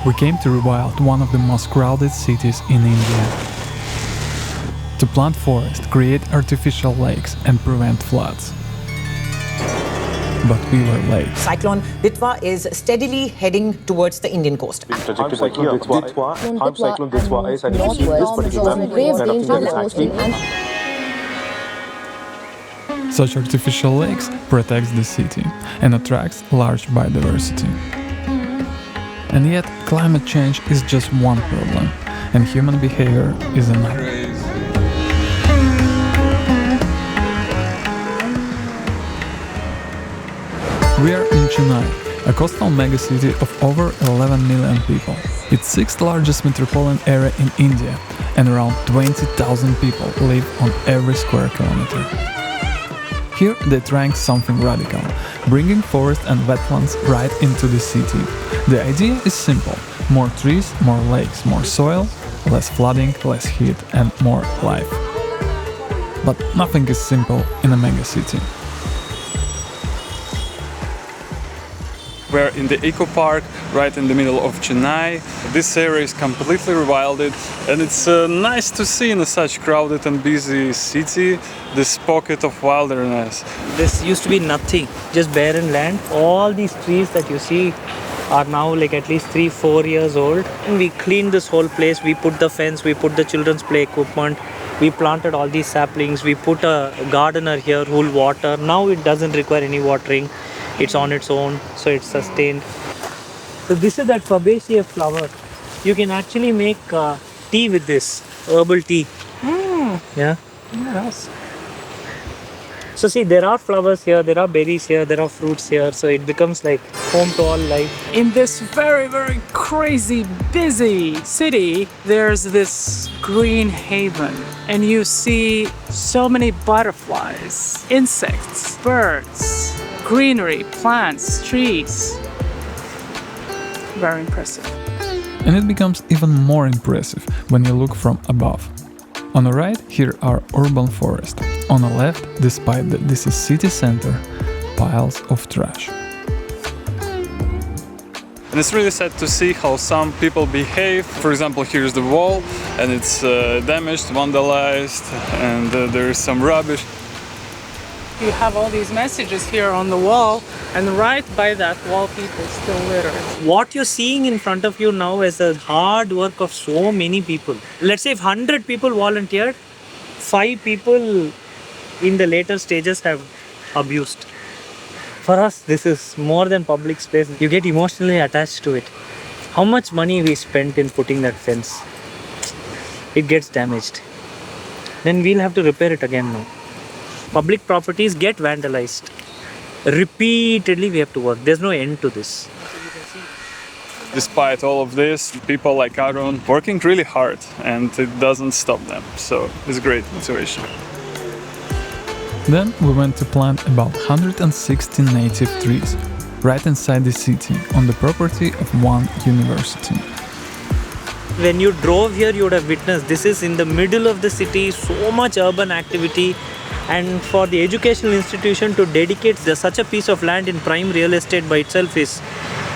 We came to rewild one of the most crowded cities in India. To plant forest, create artificial lakes and prevent floods. But we were late. Cyclone Ditwa is steadily heading towards the Indian coast. Cyclone Ditwa is and this particular grave danger is hosting Such artificial lakes protects the city and attracts large biodiversity. And yet, climate change is just one problem, and human behavior is another. We are in Chennai, a coastal megacity of over 11 million people. It's the sixth largest metropolitan area in India, and around 20,000 people live on every square kilometer. Here they tried something radical, bringing forest and wetlands right into the city. The idea is simple: more trees, more lakes, more soil, less flooding, less heat and more life. But nothing is simple in a megacity. We're in the eco park, right in the middle of Chennai. This area is completely rewilded, and it's nice to see in such crowded and busy city this pocket of wilderness. This used to be nothing, just barren land. All these trees that you see are now like at least 3-4 years old. And we cleaned this whole place. We put the fence, we put the children's play equipment, we planted all these saplings, we put a gardener here who will water. Now it doesn't require any watering. It's on its own, so it's sustained. So this is that Fabaceae flower. You can actually make tea with this, herbal tea. Yeah. Yes. So see, there are flowers here, there are berries here, there are fruits here, so it becomes like home to all life. In this very, very crazy, busy city, there's this green haven, and you see so many butterflies, insects, birds, greenery, plants, trees. Very impressive. And it becomes even more impressive when you look from above. On the right, here are urban forests. On the left, despite that this is city center, piles of trash. And it's really sad to see how some people behave. For example, here's the wall, and it's damaged, vandalized, and there is some rubbish. You have all these messages here on the wall, and right by that wall people still litter. What you're seeing in front of you now is the hard work of so many people. Let's say if 100 people volunteered, 5 people in the later stages have abused. For us, this is more than public space. You get emotionally attached to it. How much money we spent in putting that fence? It gets damaged. Then we'll have to repair it again now. Public properties get vandalized. Repeatedly we have to work. There's no end to this. Despite all of this, people like Arun working really hard, and it doesn't stop them. So it's great motivation. Then we went to plant about 160 native trees right inside the city on the property of one university. When you drove here, you would have witnessed this is in the middle of the city, so much urban activity. And for the educational institution to dedicate such a piece of land in prime real estate by itself is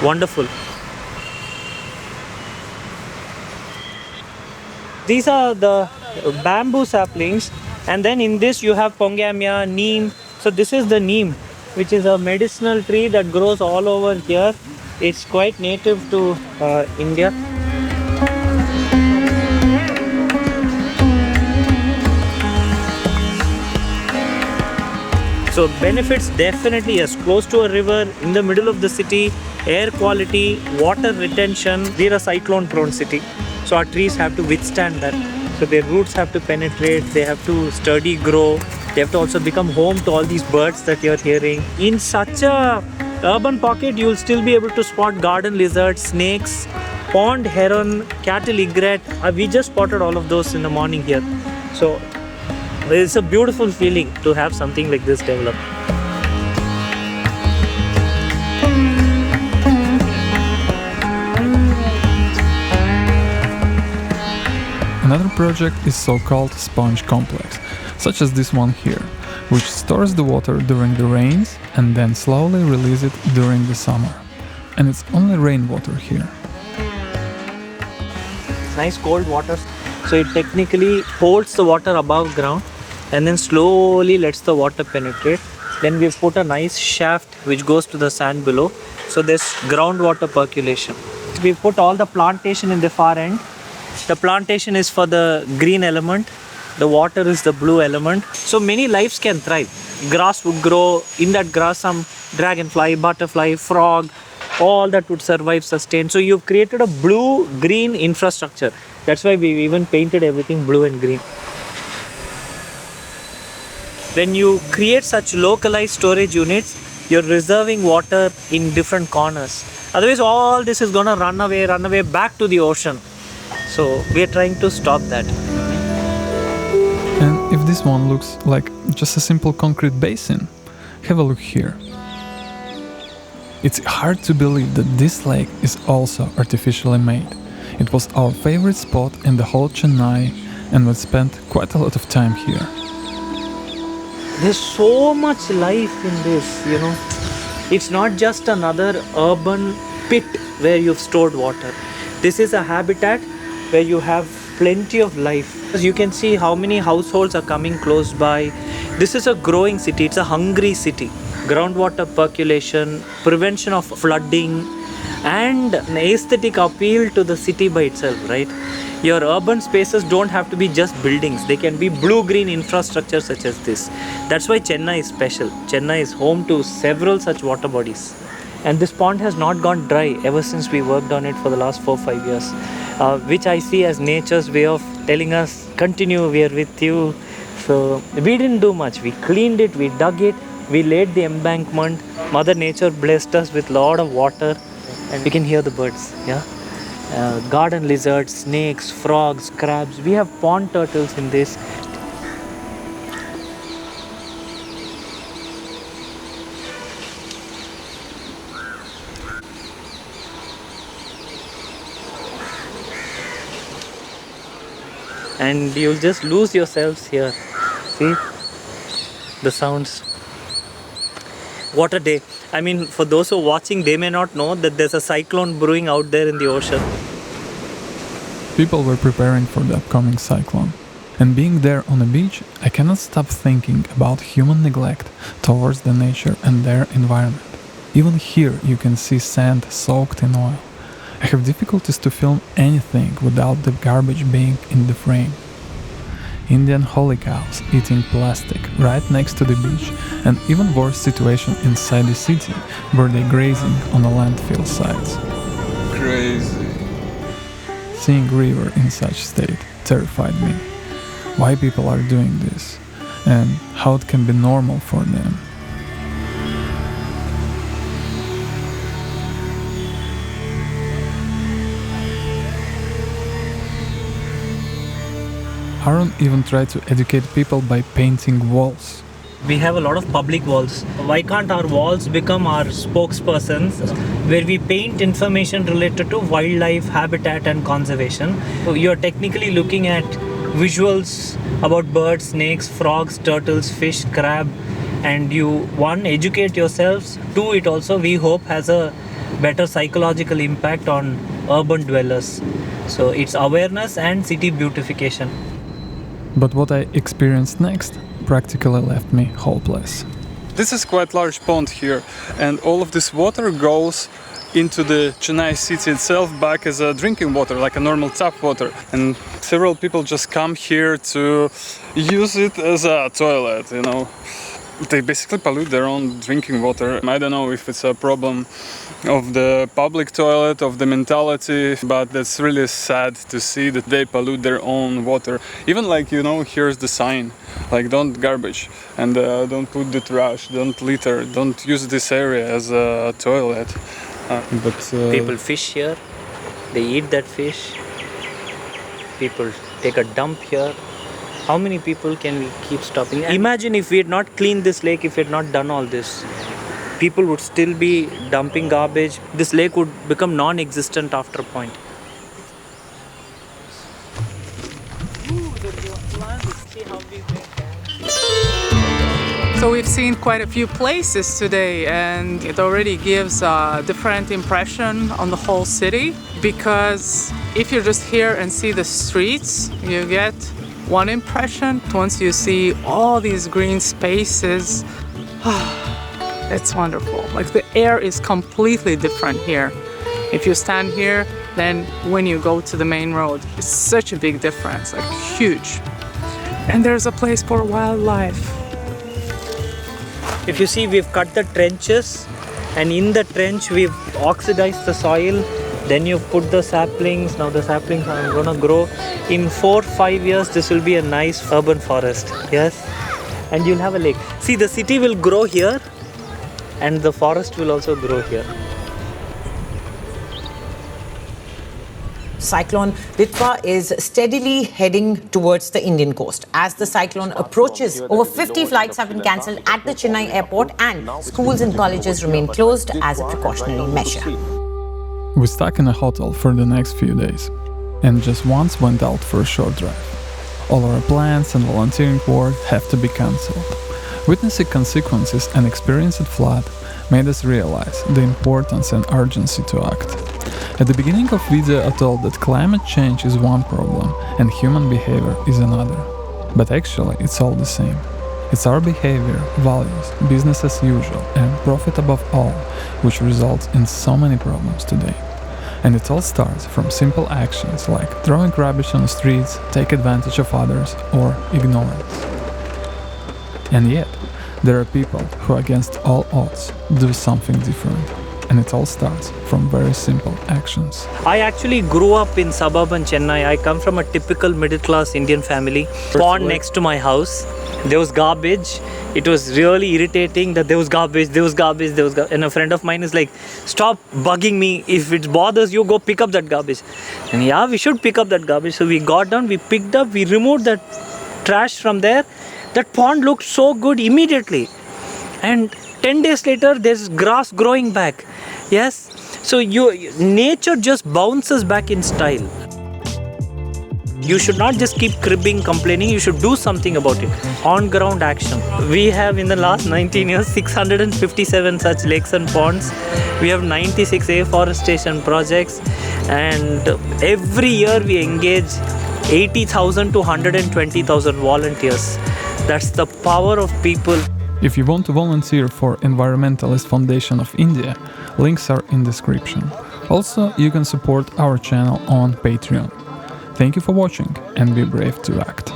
wonderful. These are the bamboo saplings, and then in this you have pongamia, neem. So this is the neem, which is a medicinal tree that grows all over here. It's quite native to India. So benefits definitely as close to a river, in the middle of the city, air quality, water retention. We're a cyclone prone city, so our trees have to withstand that. So their roots have to penetrate, they have to sturdy grow, they have to also become home to all these birds that you're hearing. In such a urban pocket, you'll still be able to spot garden lizards, snakes, pond heron, cattle egret. We just spotted all of those in the morning here. So it's a beautiful feeling to have something like this develop. Another project is so-called sponge complex, such as this one here, which stores the water during the rains and then slowly releases it during the summer. And it's only rainwater here. nice cold water. So it technically holds the water above ground and then slowly lets the water penetrate. Then we've put a nice shaft which goes to the sand below. So there's groundwater percolation. We put all the plantation in the far end. The plantation is for the green element. The water is the blue element. So many lives can thrive. Grass would grow. In that grass, some dragonfly, butterfly, frog, all that would survive, sustain. So you've created a blue-green infrastructure. That's why we've even painted everything blue and green. When you create such localized storage units, you're reserving water in different corners. Otherwise, all this is going to run away back to the ocean. So we are trying to stop that. And if this one looks like just a simple concrete basin, have a look here. It's hard to believe that this lake is also artificially made. It was our favorite spot in the whole Chennai, and we spent quite a lot of time here. There's so much life in this, you know. It's not just another urban pit where you've stored water. This is a habitat where you have plenty of life. As you can see how many households are coming close by. This is a growing city, it's a hungry city. Groundwater percolation, prevention of flooding, and an aesthetic appeal to the city by itself, right? Your urban spaces don't have to be just buildings. They can be blue-green infrastructure such as this. That's why Chennai is special. Chennai is home to several such water bodies. And this pond has not gone dry ever since we worked on it for the last 4-5 years. Which I see as nature's way of telling us, continue, we are with you. So we didn't do much. We cleaned it, we dug it, we laid the embankment. Mother Nature blessed us with a lot of water, and we can hear the birds. Yeah, garden lizards, snakes, frogs, crabs. We have pond turtles in this. And you'll just lose yourselves here. See the sounds. What a day. I mean, for those who are watching, they may not know that there's a cyclone brewing out there in the ocean. People were preparing for the upcoming cyclone. And being there on the beach, I cannot stop thinking about human neglect towards the nature and their environment. Even here you can see sand soaked in oil. I have difficulties to film anything without the garbage being in the frame. Indian holy cows eating plastic right next to the beach, and even worse situation inside the city where they're grazing on the landfill sites. Crazy. Seeing river in such state terrified me. Why people are doing this, and how it can be normal for them. Aaron even tried to educate people by painting walls. We have a lot of public walls. Why can't our walls become our spokespersons, where we paint information related to wildlife, habitat and conservation? So you're technically looking at visuals about birds, snakes, frogs, turtles, fish, crab, and you, one, educate yourselves, two, it also, we hope, has a better psychological impact on urban dwellers. So it's awareness and city beautification. But what I experienced next practically left me hopeless. This is quite large pond here, and all of this water goes into the Chennai city itself back as a drinking water, like a normal tap water. And several people just come here to use it as a toilet, you know. They basically pollute their own drinking water. I don't know if it's a problem of the public toilet, of the mentality, but that's really sad to see that they pollute their own water. Even like, you know, here's the sign, like don't garbage, and don't put the trash, don't litter, don't use this area as a toilet. People fish here, they eat that fish, people take a dump here. How many people can we keep stopping? Imagine if we had not cleaned this lake, if we had not done all this. People would still be dumping garbage. This lake would become non-existent after a point. Ooh, the land, see how we made that. So we've seen quite a few places today, and it already gives a different impression on the whole city, because if you're just here and see the streets, you get one impression. Once you see all these green spaces, it's wonderful. Like, the air is completely different here. If you stand here, then when you go to the main road, it's such a big difference, like huge. And there's a place for wildlife. If you see, we've cut the trenches, and in the trench we've oxidized the soil. Then you put the saplings. Now the saplings are gonna grow. In 4-5 years, this will be a nice urban forest. Yes, and you'll have a lake. See, the city will grow here, and the forest will also grow here. Cyclone Ditwa is steadily heading towards the Indian coast. As the cyclone approaches, over 50 flights have been cancelled at the Chennai airport, and schools and colleges remain closed as a precautionary measure. We stuck in a hotel for the next few days, and just once went out for a short drive. All our plans and volunteering work have to be cancelled. Witnessing consequences and experiencing flood made us realize the importance and urgency to act. At the beginning of video I told that climate change is one problem and human behavior is another. But actually it's all the same. It's our behavior, values, business as usual and profit above all, which results in so many problems today. And it all starts from simple actions like throwing rubbish on the streets, take advantage of others, or ignorance. And yet, there are people who against all odds do something different. And it all starts from very simple actions. I actually grew up in suburban Chennai. I come from a typical middle-class Indian family. Pond next to my house. There was garbage. It was really irritating that there was garbage. And a friend of mine is like, stop bugging me. If it bothers you, go pick up that garbage. And yeah, we should pick up that garbage. So we got down, we picked up, we removed that trash from there. That pond looked so good immediately. And 10 days later, there's grass growing back. Yes, so nature just bounces back in style. You should not just keep cribbing, complaining. You should do something about it. On-ground action. We have in the last 19 years 657 such lakes and ponds. We have 96 afforestation projects, and every year we engage 80,000 to 120,000 volunteers. That's the power of people. If you want to volunteer for Environmentalist Foundation of India, links are in description. Also, you can support our channel on Patreon. Thank you for watching and be brave to act.